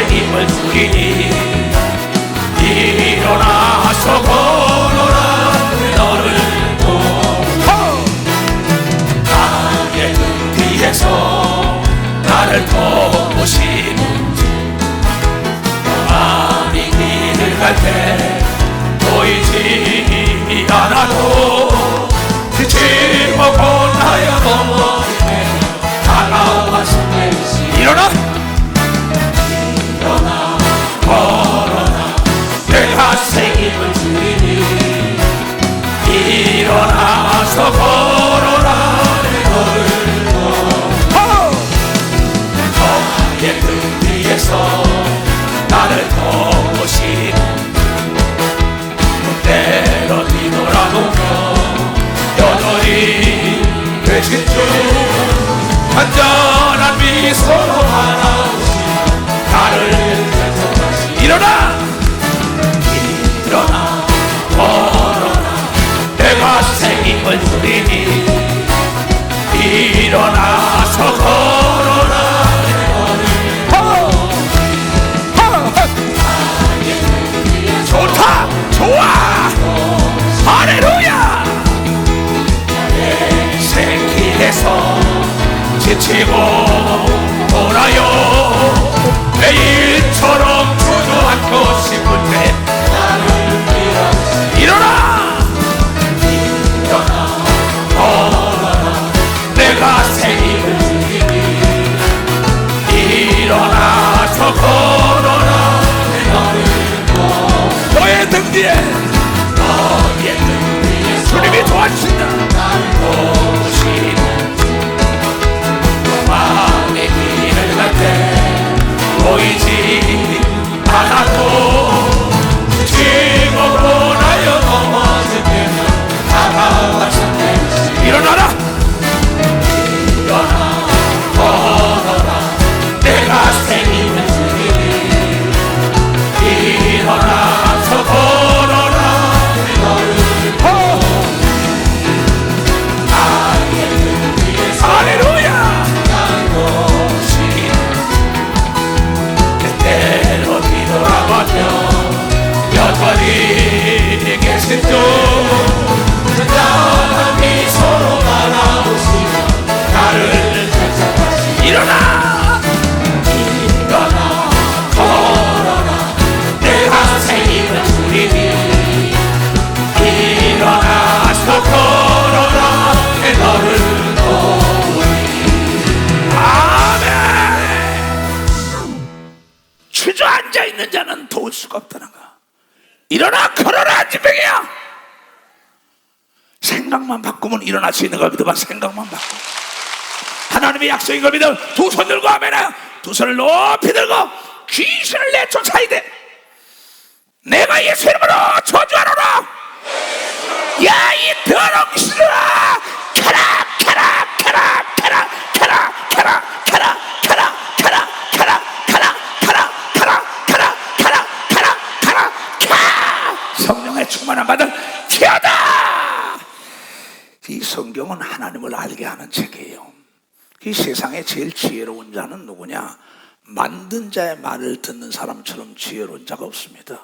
힘을 주리니 일어나서 걸어라 너를 돕고 나의 등 뒤에서 나를 돕으시는 마음이 길을 갈 때 보이지 않아도 빛을 보고 나여 넘어지네 다가와서 일어나 걸어라 내가 새 힘을 주리니 일어나서 걸어라 너를 돕고 너의 등 뒤에서 나를 돕으시는 때로 뒤돌아보며 여전히 되신 주 완전한 미소로 바라보시며 나를 일어나 일어나 걸어라 내가 새 힘을 주리니 일어나서 걸어라 좋다 좋아 할렐루야 새 길에서 지치고 돌아요 매일처럼 주저앉고 싶을 때 일어나 일어나 걸어라 내가 새 힘을 주리니 일어나서 걸어라 너의 등 뒤에 너의 등 뒤에 주님이 도와주신다 나를 도우시는 마음의 길을 갈 때 보이지 않아도 지금으로 나여 넘어질 때면 다가와서 일어나라 일어나 걸어라 내가 새 힘을 주리니 일어나서 걸어라 너를 나의 등 뒤에서 할렐루야 때로 뒤돌아보며 여전히 계신 주 완전한 미소로 바라보시며 나를 일어나 일어나 걸어라 내가 새 힘을 주리니 일어나서 걸어라 너를 도우리 아멘. 주저앉아 있는 자는 도울 수가 없다는 거. 일어나 걸어라 지병이야. 생각만 바꾸면 일어날 수 있는 걸 믿어봐. 생각만 바꾸면 하나님의 약속인 걸 믿어. 두 손 들고 하면은 두 손을 높이 들고 귀신을 내쫓아야 돼. 내가 예수 이름으로 저주하노라. 야 이 더러운 귀신아 가라 가라 가라 가라 가라 가라 가라 가라 가라 가라 가라 가라 가라 가라 가라 가라 가라 가 성령의 충만함 받은 튀어다. 이 성경은 하나님을 알게 하는 책이에요. 이 세상에 제일 지혜로운 자는 누구냐? 만든 자의 말을 듣는 사람처럼 지혜로운 자가 없습니다.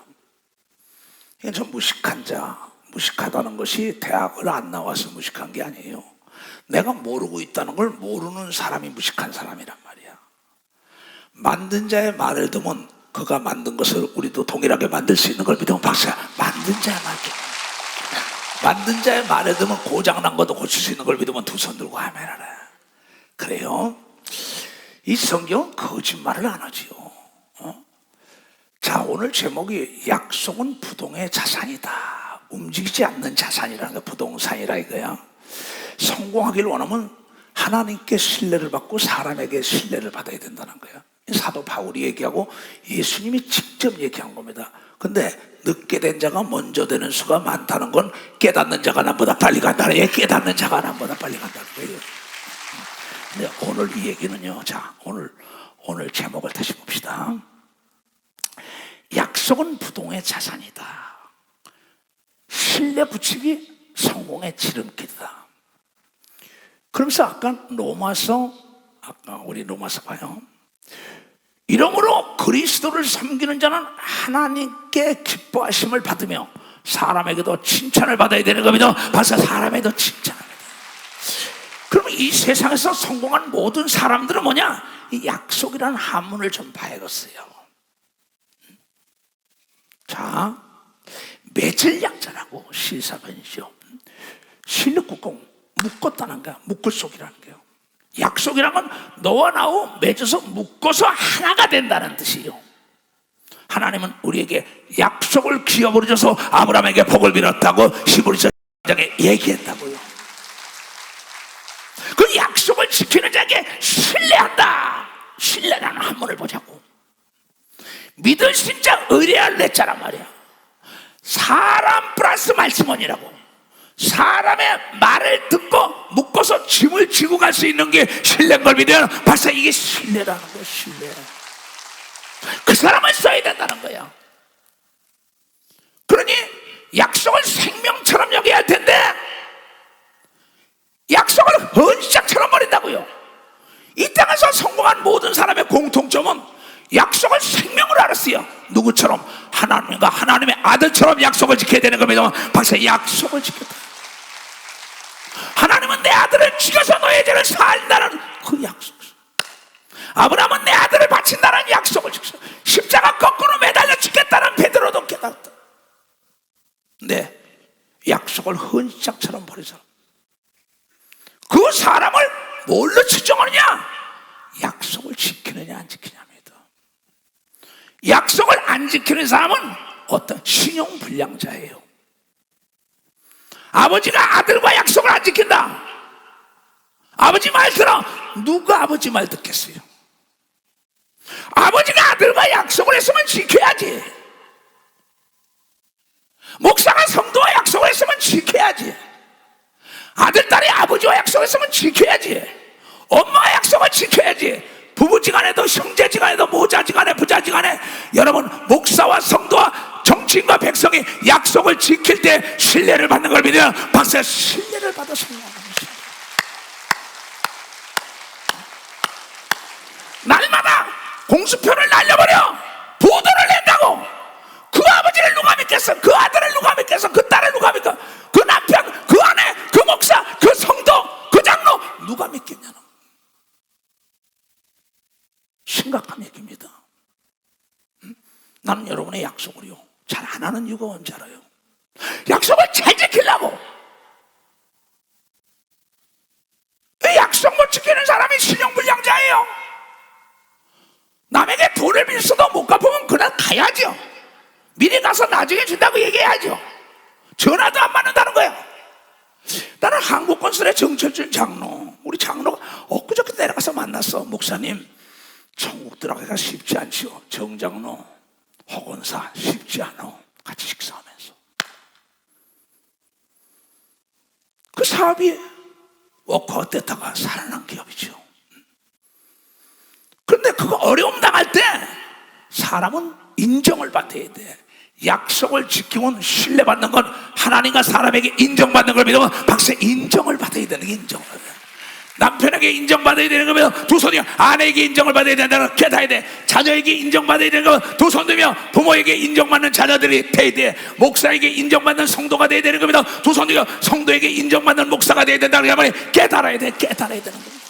이게 좀 무식한 자, 무식하다는 것이 대학을 안 나와서 무식한 게 아니에요. 내가 모르고 있다는 걸 모르는 사람이 무식한 사람이란 말이야. 만든 자의 말을 듣면 그가 만든 것을 우리도 동일하게 만들 수 있는 걸 믿으면 박수야. 만든 자의 말. 만든 자의 말을 듣면 고장난 것도 고칠 수 있는 걸 믿으면 두 손 들고 아멘하라. 그래요? 이 성경은 거짓말을 안 하지요. 자, 오늘 제목이 약속은 부동의 자산이다. 움직이지 않는 자산이라는 게 부동산이라 이거야. 성공하기를 원하면 하나님께 신뢰를 받고 사람에게 신뢰를 받아야 된다는 거야. 사도 바울이 얘기하고 예수님이 직접 얘기한 겁니다. 근데 늦게 된 자가 먼저 되는 수가 많다는 건 깨닫는 자가 남보다 빨리 간다는 얘기. 깨닫는 자가 남보다 빨리 간다는 거예요. 근데 오늘 이 얘기는요. 자, 오늘 제목을 다시 봅시다. 약속은 부동의 자산이다. 신뢰 붙이기 성공의 지름길이다. 그러면서 아까 우리 로마서 봐요. 이러므로 그리스도를 섬기는 자는 하나님께 기뻐하심을 받으며 사람에게도 칭찬을 받아야 되는 겁니다. 벌써 사람에게도 칭찬합니다. 그럼 이 세상에서 성공한 모든 사람들은 뭐냐? 이 약속이라는 한문을 좀 봐야겠어요. 자, 맺을 약자라고 시사변이죠. 신律국공, 묶었다는 거야. 묶을 속이라는 거예요. 약속이란 건 너와 나와 맺어서 묶어서 하나가 된다는 뜻이에요. 하나님은 우리에게 약속을 기업으로 줘서 아브라함에게 복을 빌었다고 히브리서 1장에 얘기했다고요. 그 약속을 지키는 자에게 신뢰한다. 신뢰라는 한문을 보자고. 믿을 신자 의뢰할 내자란 말이야. 사람 플러스 말씀원이라고. 사람의 말을 듣고 묶어서 짐을 지고 갈 수 있는 게 신뢰인 걸 믿으면 벌써 이게 신뢰라는 거야. 신뢰. 그 사람을 써야 된다는 거야. 그러니 약속을 생명처럼 여겨야 할 텐데 약속을 헌시장처럼 버린다고요. 이 땅에서 성공한 모든 사람의 공통점은 약속을 생명으로 알았어요. 누구처럼? 하나님과 하나님의 아들처럼 약속을 지켜야 되는 겁니다. 벌써 약속을 지켰다. 하나님은 내 아들을 죽여서 너의 죄를 사한다는 그 약속. 아브라함은 내 아들을 바친다는 약속을 지켰어. 십자가 거꾸로 매달려 죽겠다는 베드로도 깨달았다. 네, 약속을 헌시장처럼 버린 사람. 그 사람을 뭘로 측정하느냐? 약속을 지키느냐 안 지키냐입니다. 약속을 안 지키는 사람은 어떤 신용불량자예요. 아버지가 아들과 약속을 안 지킨다. 아버지 말 들어. 누가 아버지 말 듣겠어요? 아버지가 아들과 약속을 했으면 지켜야지. 목사가 성도와 약속을 했으면 지켜야지. 아들, 딸이 아버지와 약속했으면 지켜야지. 엄마와 약속을 지켜야지. 부부지간에도 형제지간에도 모자지간에 부자지간에 여러분 목사와 성도와 정치인과 백성이 약속을 지킬 때 신뢰를 받는 걸 믿으면 박사 신뢰를 받아 성공하는 것입니다. 날마다 공수표를 날려버려 보도를 낸다고. 그 아버지를 누가 믿겠어? 그 아들을 누가 믿겠어? 그 딸을 누가 믿겠어? 그 남편, 그 아내, 그 목사, 그 성도, 그 장로 누가 믿겠냐는 심각한 얘기입니다. 나는 여러분의 약속을요 잘 안 하는 이유가 뭔지 알아요? 약속을 잘 지키려고. 이 약속 못 지키는 사람이 신용불량자예요. 남에게 돈을 빌어도 못 갚으면 그날 가야죠. 미리 가서 나중에 준다고 얘기해야죠. 전화도 안 받는다는 거야. 나는 한국건설의 정철준 장로, 우리 장로가 엊그저께 내려가서 만났어. 목사님, 천국 들어가기가 쉽지 않죠. 정장로, 허건사 쉽지 않아. 같이 식사하면서. 그 사업이 워커 됐다가 살아난 기업이죠. 그런데 그거 어려움 당할 때 사람은 인정을 받아야 돼. 약속을 지키면 신뢰받는 건 하나님과 사람에게 인정받는 걸 믿으면 박사 인정을 받아야 되는 게 인정을 받아야 돼. 남편에게 인정받아야 되는 거면 두 손이요. 아내에게 인정을 받아야 된다는 깨달아야 돼. 자녀에게 인정받아야 되는 거면 두 손 들며 부모에게 인정받는 자녀들이 돼야 돼. 목사에게 인정받는 성도가 돼야 되는 겁니다. 두 손 들며 성도에게 인정받는 목사가 돼야 된다는 말이 깨달아야 돼. 깨달아야 되는 겁니다.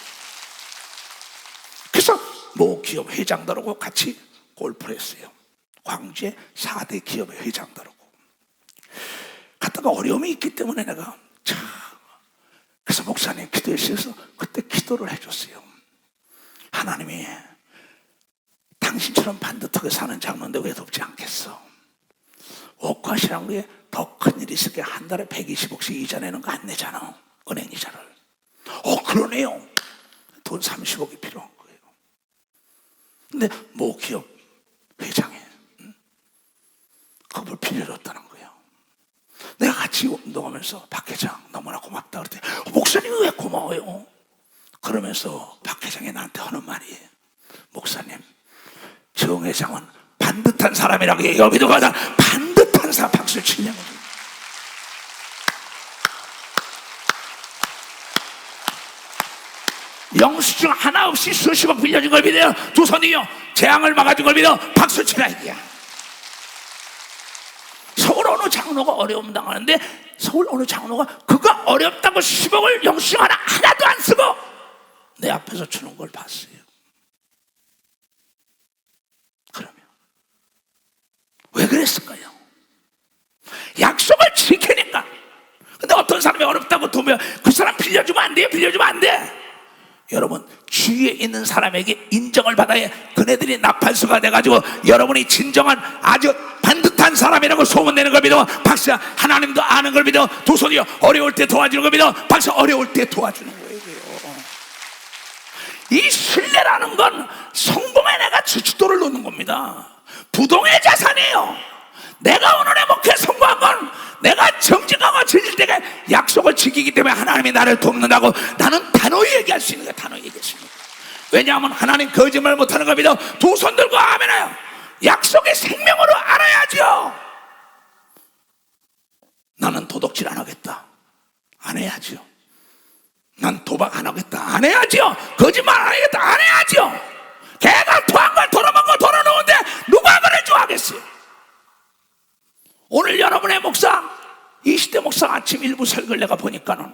그래서 모 기업 회장들하고 같이 골프를 했어요. 광주의 4대 기업의 회장들하고 갔다가 어려움이 있기 때문에 내가 그래서 목사님 기도해 주셔서 그때 기도를 해줬어요. 하나님이 당신처럼 반듯하게 사는 장로인데 왜 돕지 않겠어? 워크아시라는 게 더 큰 일이 있을 게 한 달에 120억씩 이자 내는 거 안 내잖아. 은행 이자를. 그러네요. 돈 30억이 필요한 거예요. 근데 모 기업 회장에 그걸 빌려줬다는 거예요. 내가 같이 운동하면서 박 회장 너무나 고맙다 그랬더니 목사님이 왜 고마워요? 그러면서 박 회장이 나한테 하는 말이 목사님 정 회장은 반듯한 사람이라고 얘기하고 믿어가자 반듯한 사람 박수를 치냐고. 영수증 하나 없이 수십억 빌려준 걸 믿어요. 두 손이요. 재앙을 막아준 걸 믿어 박수 치라 이게야. 서울 어느 장로가 어려움 당하는데 서울 어느 장로가 그가 어렵다고 10억을 영수증 하나도 안 쓰고 내 앞에서 주는 걸 봤어요. 그러면 왜 그랬을까요? 약속을 지키니까. 근데 어떤 사람이 어렵다고 도면 그 사람 빌려주면 안 돼요. 빌려주면 안 돼. 여러분 주위에 있는 사람에게 인정을 받아야 그네들이 나팔수가 돼가지고 여러분이 진정한 아주 반듯한 사람이라고 소문내는 걸 믿어 박수. 하나님도 아는 걸 믿어 두 손이요. 어려울 때 도와주는 걸 믿어 박수. 어려울 때 도와주는 거예요. 이 신뢰라는 건 성공에 내가 주춧돌을 놓는 겁니다. 부동의 자산이에요. 내가 오늘의 목표에 성공한 건 내가 정직하고 진실 되게 약속을 지키기 때문에 하나님이 나를 돕는다고 나는 단호히 얘기할 수 있는 거야. 단호히 얘기할 수 있는 거야. 왜냐하면 하나님 거짓말 못하는 거 믿어 두 손 들고 아멘해요. 약속의 생명으로 알아야죠. 나는 도둑질 안 하겠다. 안 해야죠. 난 도박 안 하겠다. 안 해야죠. 거짓말 안 하겠다. 안 해야죠. 걔가 토한 걸 덜어먹고 덜어놓은데 누가 그래 좋아하겠어요. 오늘 여러분의 목사 20대 목사 아침 일부 설교를 내가 보니까는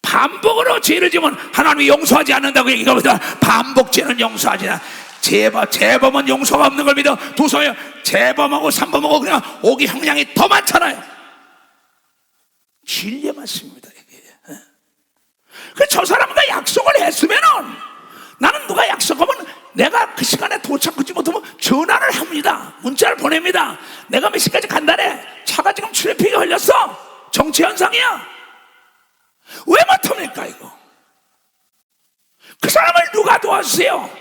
반복으로 죄를 지면 하나님이 용서하지 않는다고 얘기하거든. 반복죄는 용서하지 않아. 재범은 용서가 없는 걸 믿어 두 손이요. 재범하고 삼범하고 그냥 오기 형량이 더 많잖아요. 진리의 말씀입니다 이게. 저 사람과 약속을 했으면은 나는 누가 약속하면 내가 그 시간에 도착하지 못하면 전화를 합니다. 문자를 보냅니다. 내가 몇 시까지 간다네. 차가 지금 트래픽에 걸렸어. 정치 현상이야. 왜 못합니까 이거? 그 사람을 누가 도와주세요?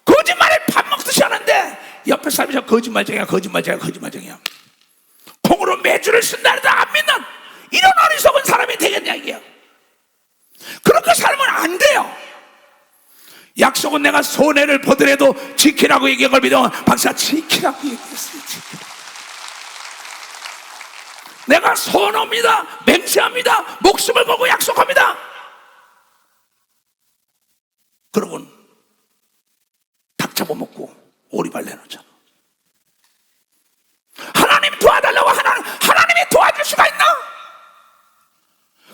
거짓말을 밥 먹듯이 하는데 옆에 사람이 저 거짓말쟁이야 거짓말쟁이야 거짓말쟁이야. 콩으로 매주를 쓴다는데 안 믿는 이런 어리석은 사람이 되겠냐 이게요. 그렇게 살면 안 돼요. 약속은 내가 손해를 보더라도 지키라고 얘기한 걸 믿어 박사 지키라고 얘기했어요. 지키라고. 내가 선언합니다. 맹세합니다. 목숨을 걸고 약속합니다. 그러고는 닭 잡아먹고 오리발 내놓잖아. 하나님 도와달라고 하나님이 도와줄 수가 있나?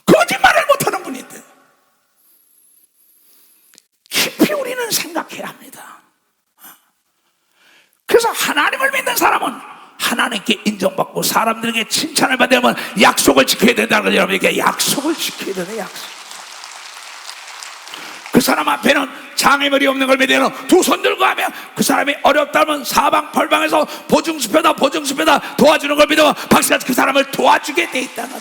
거짓말을 못하는 분인데 깊이 우리는 생각해야 합니다. 그래서 하나님을 믿는 사람은 하나님께 인정받고 사람들에게 칭찬을 받으려면 약속을 지켜야 된다는 거죠. 여러분에게 약속을 지켜야 되네. 약속. 그 사람 앞에는 장애물이 없는 걸 믿으면 두 손 들고 하면 그 사람이 어렵다면 사방팔방에서 보증수표다 도와주는 걸 믿으면 박수가 그 사람을 도와주게 돼 있다가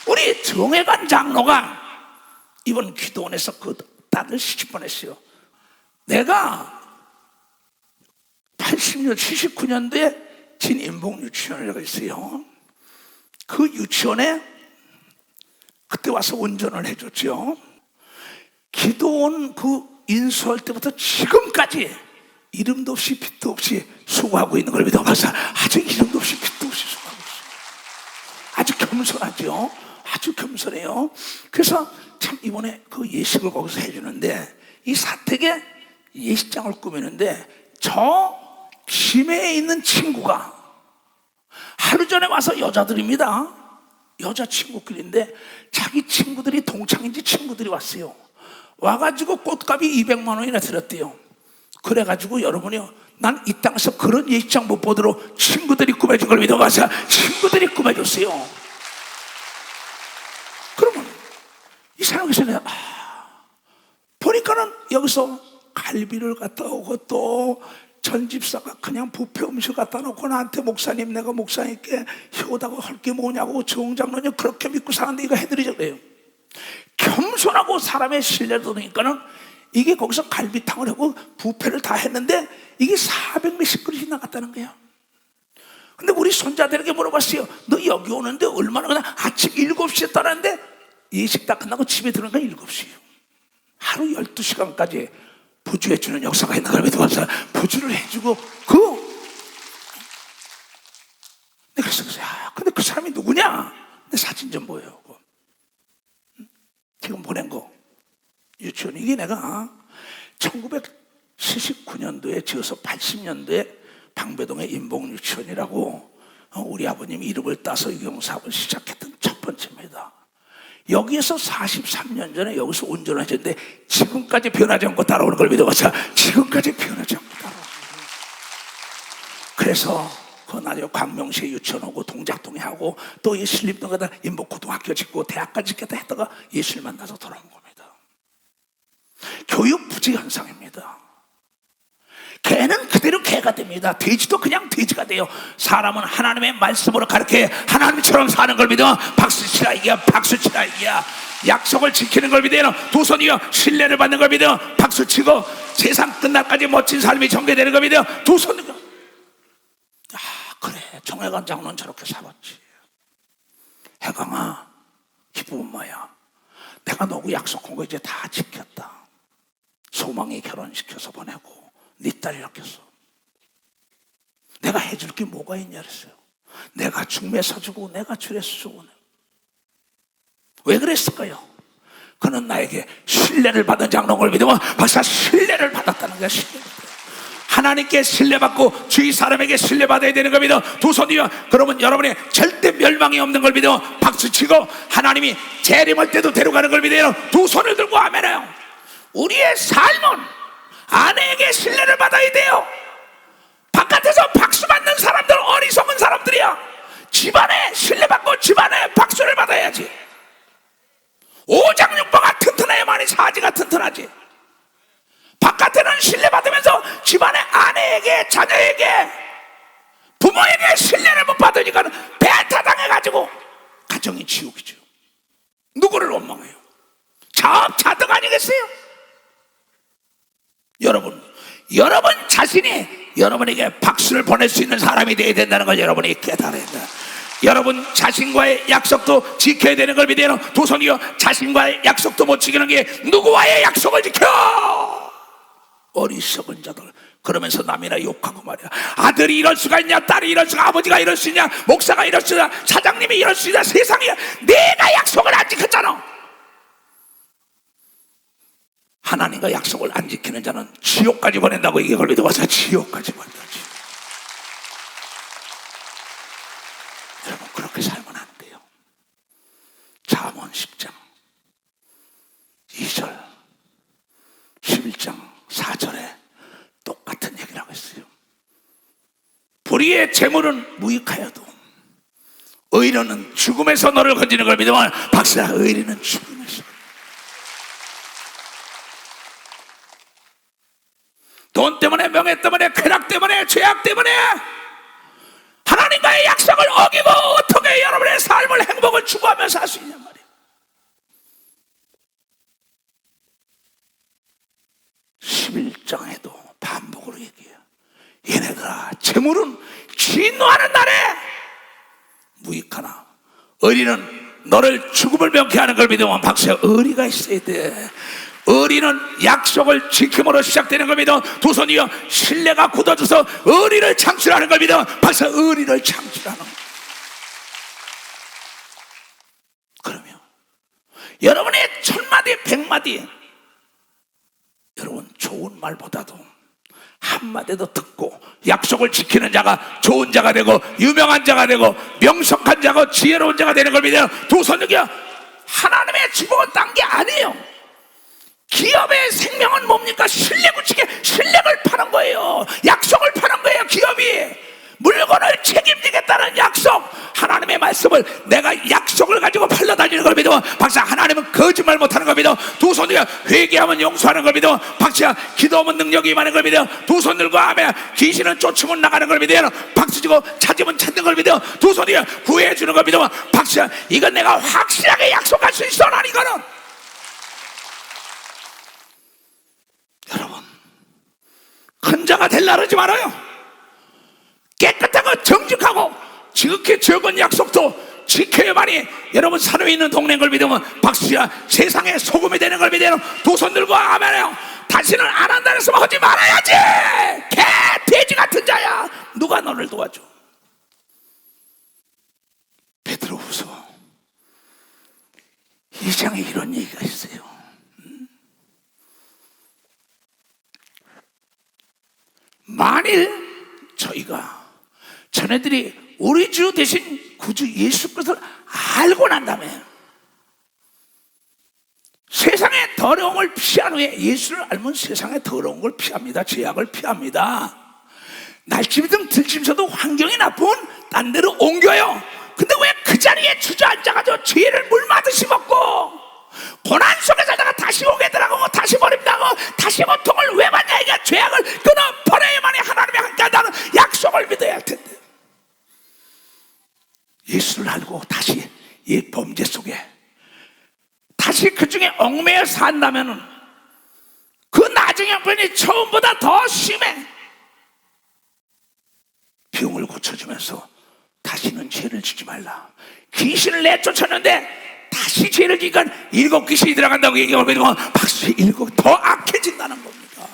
우리 정회관 장로가 이번 기도원에서 그 딸을 시집 보냈어요. 내가 80년 79년도에 진인봉 유치원이라고 있어요. 그 유치원에 그때 와서 운전을 해줬죠. 기도원 그 인수할 때부터 지금까지 이름도 없이 빛도 없이 수고하고 있는 걸 믿어봐서 아주 이름도 없이 빛도 없이 수고하고 있어요. 아주 겸손하죠. 아주 겸손해요. 그래서 참 이번에 그 예식을 거기서 해주는데 이 사택에 예식장을 꾸미는데 저 김해에 있는 친구가 하루 전에 와서 여자들입니다. 여자 친구끼리인데 자기 친구들이 동창인지 친구들이 왔어요. 와가지고 꽃값이 200만 원이나 들었대요. 그래가지고 여러분이요, 난 이 땅에서 그런 예식장 못 보도록 친구들이 꾸며준 걸 믿어가서 친구들이 꾸며줬어요. 그러면 이 사람에서 내가 보니까는 여기서 갈비를 갖다 오고 또 전집사가 그냥 뷔페 음식 갖다 놓고 나한테 목사님 내가 목사님께 효다고 할 게 뭐냐고 정장로님 그렇게 믿고 사는데 이거 해드리자 그래요. 겸손하고 사람의 신뢰를 얻으니까는 이게 거기서 갈비탕을 하고 뷔페를 다 했는데 이게 400몇십 그릇이 나갔다는 거예요. 근데 우리 손자들에게 물어봤어요. 너 여기 오는데 얼마나 그냥 아침 7시에 떠났는데 예식 다 끝나고 집에 들어오니까 7시예요. 하루 12시간까지 부주해주는 역사가 있는 걸 믿어서 부주를 해주고 내가 그래서 근데 그 사람이 누구냐? 내 사진 좀 보여요. 지금 보낸 거 유치원 이게 내가 79년도에 지어서 80년도에 방배동의 인봉유치원이라고 우리 아버님이 이름을 따서 유경사업을 시작했던 첫 번째입니다. 여기에서 43년 전에 여기서 운전하셨는데 지금까지 변하지 않고 따라오는 걸 믿어보세요. 지금까지 변하지 않고 따라오는 거예요. 그래서 그 나중에 광명시에 유치원 오고 동작동에 하고 또 이 신림동 가다 인복고등학교 짓고 대학까지 짓겠다 했다가 예수를 만나서 돌아온 겁니다. 교육 부재 현상입니다. 개는 그대로 개가 됩니다. 돼지도 그냥 돼지가 돼요. 사람은 하나님의 말씀으로 가르쳐 하나님처럼 사는 걸 믿어 박수치라 이기야, 박수치라 이기야. 약속을 지키는 걸 믿어 두 손이여 신뢰를 받는 걸 믿어 박수치고 세상 끝날까지 멋진 삶이 전개되는 걸 믿어 두 손이여. 아 그래 정혜관 장로는 저렇게 살았지. 해강아 기쁜 엄마야, 내가 너하고 약속한 거 이제 다 지켰다. 소망이 결혼시켜서 보내고 네 딸 낳겠어. 내가 해줄 게 뭐가 있냐 그랬어요. 내가 중매사 주고 내가 주례서 주고. 왜 그랬을까요? 그는 나에게 신뢰를 받은 장로를 믿으면 벌써 신뢰를 받았다는 거야. 하나님께 신뢰받고 주위 사람에게 신뢰받아야 되는 걸 믿어 두 손이여. 그러면 여러분의 절대 멸망이 없는 걸 믿어 박수치고 하나님이 재림할 때도 데려가는 걸 믿어 두 손을 들고 아멘해요. 우리의 삶은 아내에게 신뢰를 받아야 돼요. 바깥에서 박수 받는 사람들 어리석은 사람들이야. 집안에 신뢰받고 집안에 박수를 받아야지. 오장육부가 튼튼해야만이 사지가 튼튼하지. 바깥에는 신뢰받으면서 집안의 아내에게 자녀에게 부모에게 신뢰를 못 받으니까 배타당해가지고 가정이 지옥이죠. 누구를 원망해요? 자업자득 아니겠어요? 여러분 자신이 여러분에게 박수를 보낼 수 있는 사람이 되어야 된다는 걸 여러분이 깨달아야 된다. 여러분 자신과의 약속도 지켜야 되는 걸 믿어요. 두 손이요 자신과의 약속도 못 지키는 게 누구와의 약속을 지켜? 어리석은 자들. 그러면서 남이나 욕하고 말이야. 아들이 이럴 수가 있냐, 딸이 이럴 수가, 아버지가 이럴 수 있냐, 목사가 이럴 수 있냐, 사장님이 이럴 수 있냐. 세상에 내가 약속을 안 지켰잖아. 하나님과 약속을 안 지키는 자는 지옥까지 보낸다고. 이게 걸리도 와서 지옥까지 보낸다. 여러분 그렇게 살면 안 돼요. 잠언 10장 2절 11장 4절에 똑같은 얘기를 하고 있어요. 불의의 재물은 무익하여도 의인은 죽음에서 너를 건지는 걸 믿으면 박수라. 의인은 죽음에서. 돈 때문에, 명예 때문에, 쾌락 때문에, 죄악 때문에 하나님과의 약속을 어기고 어떻게 여러분의 삶을 행복을 추구하며 살 수 있냔 말이에요. 11장에도 반복으로 얘기해요. 얘네들아 재물은 진노하는 날에 무익하나 의리는 너를 죽음을 명쾌하는 걸 믿으면 박수야. 의리가 있어야 돼. 의리는 약속을 지킴으로 시작되는 걸 믿어 두 손이여 신뢰가 굳어져서 의리를 창출하는 걸 믿어 박수. 의리를 창출하는 거. 그러면 여러분의 천마디 백마디 여러분 좋은 말보다도 한마디 더 듣고 약속을 지키는 자가 좋은 자가 되고 유명한 자가 되고 명석한 자고 지혜로운 자가 되는 걸 믿어 두 손이여. 하나님의 축복은 딴 게 아니에요. 기업의 생명은 뭡니까? 신뢰 구축에 신뢰를 파는 거예요. 약속을 파는 거예요. 기업이 물건을 책임지겠다는 약속. 하나님의 말씀을 내가 약속을 가지고 팔러다니는 걸 믿어 박사. 하나님은 거짓말 못하는 걸 믿어 두 손으로. 회개하면 용서하는 걸 믿어 박사. 기도하면 능력이 임하는 걸 믿어 두 손 들고 하며 귀신은 쫓으면 나가는 걸 믿어 박수치고 찾으면 찾는 걸 믿어 두 손으로. 구해주는 걸 믿어 박사. 이건 내가 확실하게 약속할 수 있어. 난 이거는. 여러분 큰 자가 되려고 하지 말아요. 깨끗하고 정직하고 지극히 적은 약속도 지켜야만이 여러분 산에 있는 동네인 걸 믿으면 박수야. 세상에 소금이 되는 걸 믿어요. 두 손 들고 아멘해요. 다시는 안 한다는 말씀 하지 말아야지. 개 돼지 같은 자야. 누가 너를 도와줘? 베드로후서 2장에 이런 얘기가 있어요. 만일 저희가 자네들이 우리 주 대신 구주 예수 그리스도를 알고 난 다음에 세상의 더러움을 피한 후에, 예수를 알면 세상의 더러운 걸 피합니다. 죄악을 피합니다. 날집이든 들짐서도 환경이 나쁘면 딴 데로 옮겨요. 근데 왜 그 자리에 주저앉아가지고 죄를 물마듯이 먹고 고난 속에 살다가 다시 오게 들어가고 다시 버림당하고 다시 고통을 왜 받냐? 이게 죄악을 끊어버려야만이 하나님의 함께한다는 약속을 믿어야 할 텐데, 예수를 알고 다시 이 범죄 속에 다시 그 중에 얽매여 산다면은 그 나중에 형편이 처음보다 더 심해. 병을 고쳐주면서 다시는 죄를 지지 말라. 귀신을 내쫓았는데 다시 죄를 지니까 7 귀신이 들어간다고 얘기하면 박수 7 더 악해진다는 겁니다.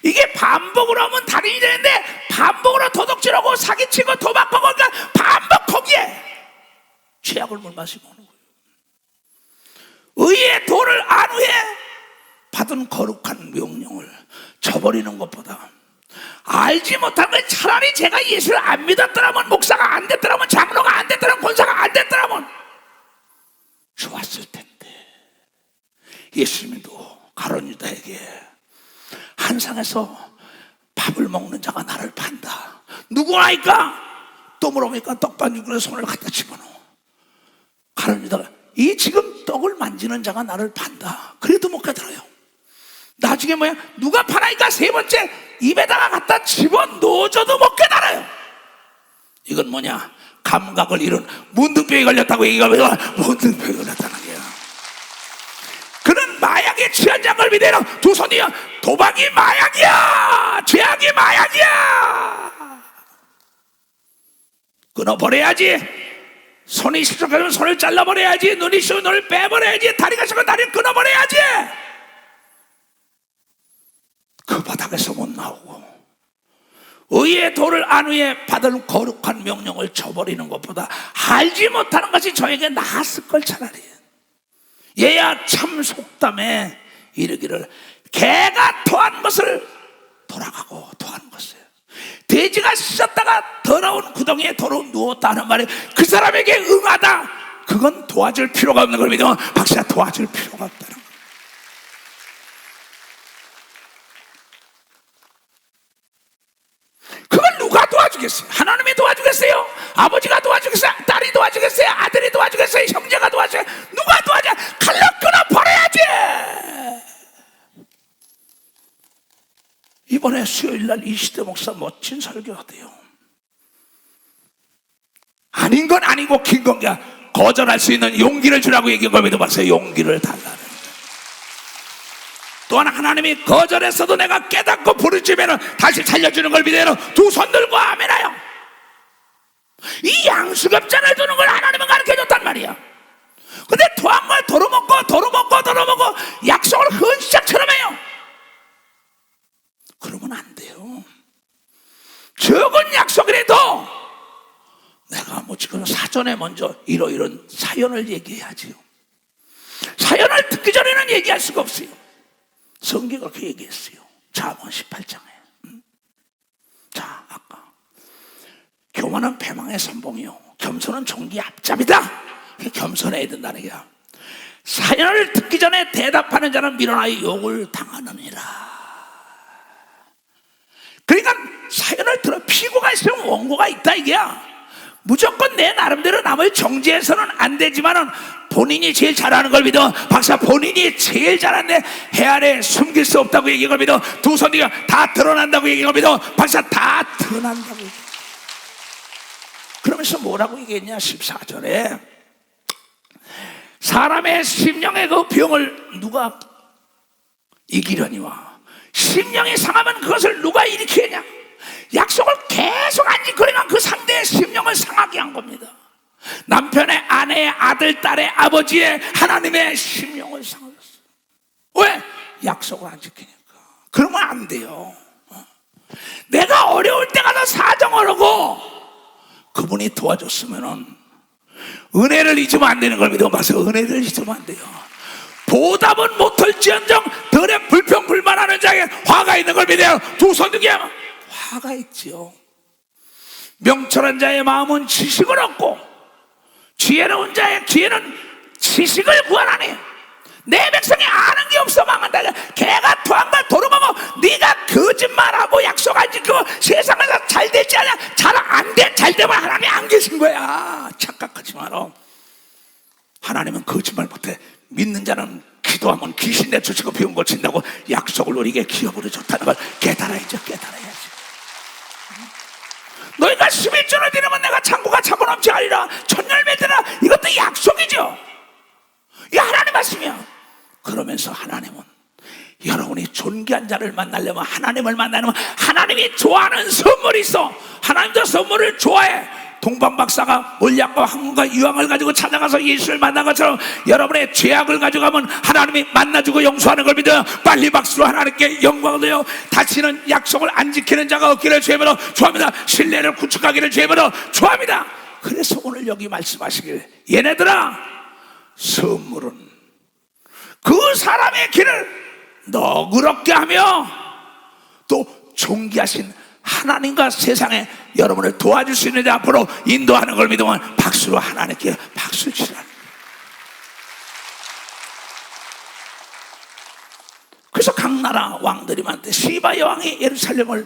이게 반복으로 하면 달인이 되는데 반복으로 도둑질하고 사기치고 도박하고 그러니까 반복 거기에 죄악을 물마시고 오는 거예요. 의의 도를 안 후에 받은 거룩한 명령을 저버리는 것보다 알지 못한 걸 차라리 제가 예수를 안 믿었더라면, 목사가 안 됐더라면, 장로가 안 됐더라면, 권사가 안 됐더라면 좋았을 텐데. 예수님도 가룟 유다에게 한상에서 밥을 먹는 자가 나를 판다. 누구라니까? 또 물어보니까 떡반죽에 손을 갖다 집어넣어. 가룟 유다가 이 지금 떡을 만지는 자가 나를 판다. 그래도 못 가더라요. 나중에 뭐야? 누가 파나니까 3번째 입에다가 갖다 집어넣어줘도 못 깨달아요. 이건 뭐냐? 감각을 잃은 문둥병이 걸렸다고 얘기하면서 문둥병이 걸렸다는 거야. 그는 마약에 취한 자를 믿어라. 두 손이야. 도박이 마약이야. 죄악이 마약이야. 끊어버려야지. 손이 시작하면 손을 잘라버려야지. 눈이 시면 눈을 빼버려야지. 다리가 시작하면 다리를 끊어버려야지. 그 바닥에서 못 나오고 의의 도를 안 후에 받은 거룩한 명령을 저버리는 것보다 알지 못하는 것이 저에게 나았을 걸. 차라리 얘야 참 속담에 이르기를 개가 토한 것을 돌아가고 토한 것을 돼지가 씻었다가 더러운 구덩이에 도로 누웠다 하는 말이 그 사람에게 응하다. 그건 도와줄 필요가 없는 걸 믿으면 박사 도와줄 필요가 없다는 거예요. 그걸 누가 도와주겠어요? 하나님이 도와주겠어요? 아버지가 도와주겠어요? 딸이 도와주겠어요? 아들이 도와주겠어요? 형제가 도와주겠어요? 누가 도와줘? 칼로 끊어버려야지. 이번에 수요일날 이시대 목사 멋진 설교하대요. 아닌 건 아니고 긴 건가 거절할 수 있는 용기를 주라고 얘기한 걸 믿어봤어요. 용기를 달라는. 또 하나, 하나님이 거절했어도 내가 깨닫고 부르짖으면 다시 살려주는 걸 믿어요. 두 손 들고 아멘하여. 이 양수갑잔을 두는 걸 하나님은 가르쳐줬단 말이야. 근데 토한 걸 도로먹고 약속을 헌시작처럼 해요. 그러면 안 돼요. 적은 약속이라도 내가 뭐 지금 사전에 먼저 이런 사연을 얘기해야지요. 사연을 듣기 전에는 얘기할 수가 없어요. 성경이 그렇게 얘기했어요. 잠언 18장에. 자, 아까 교만은 패망의 선봉이요 겸손은 종기의 앞잡이다. 겸손해야 된다는 거야. 사연을 듣기 전에 대답하는 자는 미련하여 욕을 당하느니라. 그러니까 사연을 들어 피고가 있으면 원고가 있다 이게야. 무조건 내 나름대로 남을 정죄해서는 안 되지만은 본인이 제일 잘하는 걸 믿어. 박사 본인이 제일 잘하는데 해 아래 숨길 수 없다고 얘기한 걸 믿어. 두 손이 다 드러난다고 얘기한 걸 믿어. 박사 다 드러난다고 얘기해. 그러면서 뭐라고 얘기했냐? 14절에 사람의 심령의 그 병을 누가 이기려니와 심령이 상하면 그것을 누가 일으키느냐? 약속을 계속 안 지키니까 그 상대의 심령을 상하게 한 겁니다. 남편의, 아내의, 아들, 딸의, 아버지의, 하나님의 심령을 상하셨어요. 왜? 약속을 안 지키니까. 그러면 안 돼요. 내가 어려울 때 가서 사정을 하고 그분이 도와줬으면은 은혜를 잊으면 안 되는 걸 믿어 봐서 은혜를 잊으면 안 돼요. 보답은 못할지언정 덜의 불평불 불만하는 자에게 화가 있는 걸 믿어요. 두 손 들게 하면 화가 있지요. 명철한 자의 마음은 지식을 얻고 지혜로운 자의 지혜는 지식을 구하나니 내 백성이 아는 게 없어 망한다. 개가 토한걸 도루먹어. 네가 거짓말하고 약속 안 지키고 세상에서 잘 되지 않냐. 잘 안 돼. 잘 되면 하나님이 안 계신 거야. 착각하지 마라. 하나님은 거짓말 못해. 믿는 자는 기도하면 귀신 내쫓고 병 고친다고 약속을 우리에게 기업으로 줬다는 걸 깨달아야죠. 깨달아야지. 너희가 11조를 드리면 내가 창고가 차고 넘치 하리라. 천열매들아. 이것도 약속이죠. 이 하나님 말씀이야. 그러면서 하나님은 여러분이 존귀한 자를 만나려면, 하나님을 만나려면 하나님이 좋아하는 선물이 있어. 하나님도 선물을 좋아해. 동방박사가 몰약과 학문과 유황을 가지고 찾아가서 예수를 만난 것처럼 여러분의 죄악을 가져가면 하나님이 만나주고 용서하는 걸 믿어요. 빨리 박수로 하나님께 영광을 드려요. 다시는 약속을 안 지키는 자가 없기를 주님으로 축원합니다. 신뢰를 구축하기를 주님으로 축원합니다. 그래서 오늘 여기 말씀하시길, 얘네들아, 선물은 그 사람의 길을 너그럽게 하며 또 존귀하신 하나님과 세상에 여러분을 도와줄 수 있는 자 앞으로 인도하는 걸 믿으면 박수로 하나님께 박수를 치라. 그래서 각 나라 왕들이 많은데 시바 여왕이 예루살렘을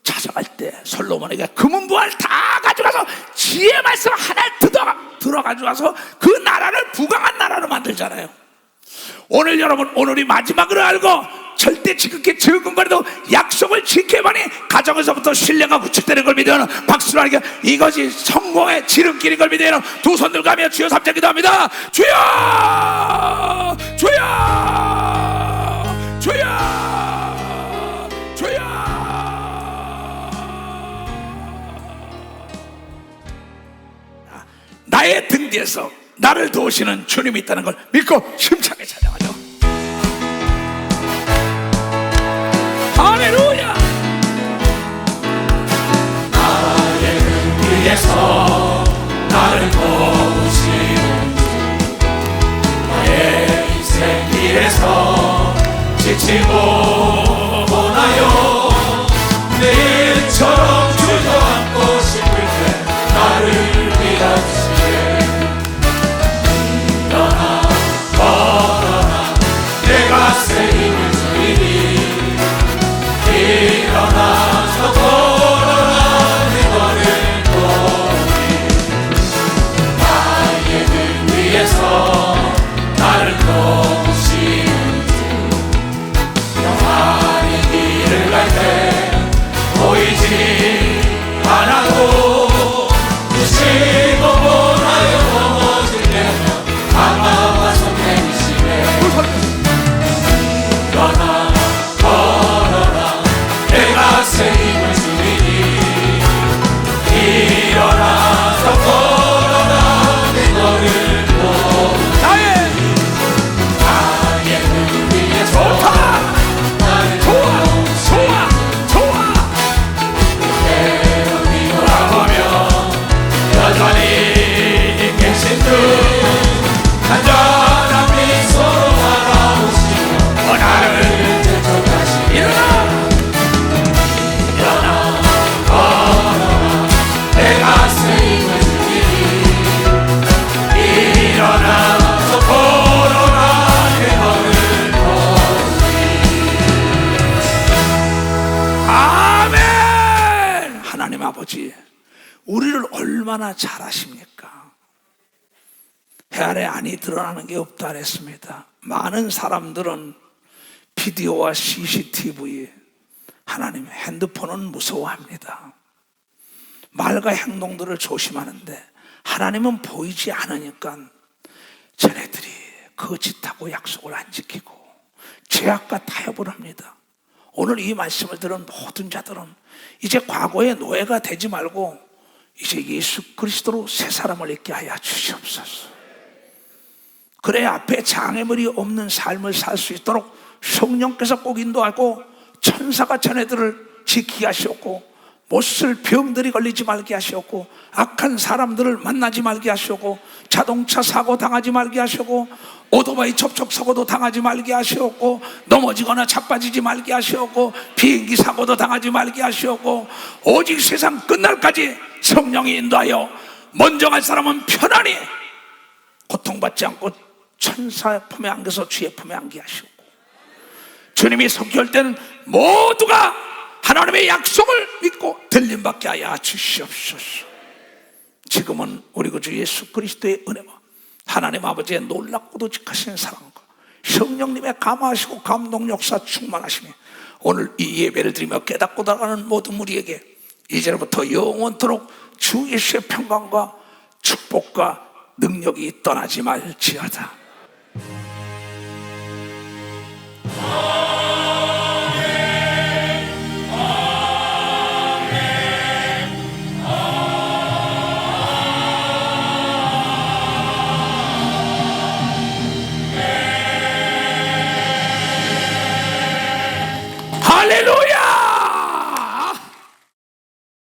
찾아갈 때 솔로몬에게 금은보화를 다 가져가서 지혜 말씀 하나를 들어가지고 와서 그 나라를 부강한 나라로 만들잖아요. 오늘 여러분, 오늘이 마지막으로 알고 절대 지극히 적은 거라도 약속을 지켜야만이 가정에서부터 신뢰가 구축되는 걸 믿어요. 박수로 하니까 이것이 성공의 지름길인 걸 믿어요. 두 손 들고 하며 주여 삼자 기도합니다. 주여, 주여, 주여, 주여. 나의 등 뒤에서 나를 도우시는 주님이 있다는 걸 믿고 힘차게 찬양하죠. 할렐루야. 나의 등 뒤에서 나를 도우시는 나의 인생 길에서 지치고 보나요. 내일처럼 주저앉고 싶을 때 나를 믿어주시네. 새 힘을 주리니 일어나서 걸어라. 내 걸을 도우니 나의 등 위에서 나를 도우시는 주 영원히 길을 갈 때 보이지 않아도 주시고 보나요. 넘어질 때면 강화와 손 내미시네. 일어나 걸어라. 내가 새 힘을 주리니 일어나서 걸어라. 내 걸을 도우니 나의 등 위에서 나를 도우시는 그대로 뒤돌아보며 여전히 계신 주 간절한 미소로 바라보시며 나를 되찾으시니 일어나 걸어라. 내가 새 힘을 주리니 일어나서 걸어라. 내 걸을 도우니. 아멘. 하나님 아버지, 우리를 얼마나 잘 아십니까? 해 아래 안이 드러나는 게 없다 그랬습니다. 많은 사람들은 비디오와 CCTV, 하나님 핸드폰은 무서워합니다. 말과 행동들을 조심하는데 하나님은 보이지 않으니까 쟤네들이 거짓하고 약속을 안 지키고 죄악과 타협을 합니다. 오늘 이 말씀을 들은 모든 자들은 이제 과거의 노예가 되지 말고 이제 예수 그리스도로 새 사람을 있게 하여 주시옵소서. 그래야 앞에 장애물이 없는 삶을 살 수 있도록 성령께서 꼭 인도하고 천사가 자네들을 지키게 하시옵고 못쓸 병들이 걸리지 말게 하시옵고, 악한 사람들을 만나지 말게 하시옵고, 자동차 사고 당하지 말게 하시옵고, 오토바이 접촉사고도 당하지 말게 하시옵고, 넘어지거나 자빠지지 말게 하시옵고, 비행기 사고도 당하지 말게 하시옵고, 오직 세상 끝날까지 성령이 인도하여 먼저 갈 사람은 편안히 고통받지 않고 천사의 품에 안겨서 주의 품에 안게 하시옵고, 주님이 속결 때는 모두가 하나님의 약속을 믿고 들림받게 하여 주시옵소서. 지금은 우리 구주 예수 그리스도의 은혜와 하나님 아버지의 놀랍고도 직하신 사랑과 성령님의 감화하시고 감동 역사 충만하시며 오늘 이 예배를 드리며 깨닫고 나가는 모든 우리에게 이제부터 영원토록 주 예수의 평강과 축복과 능력이 떠나지 말지어다. 할렐루야.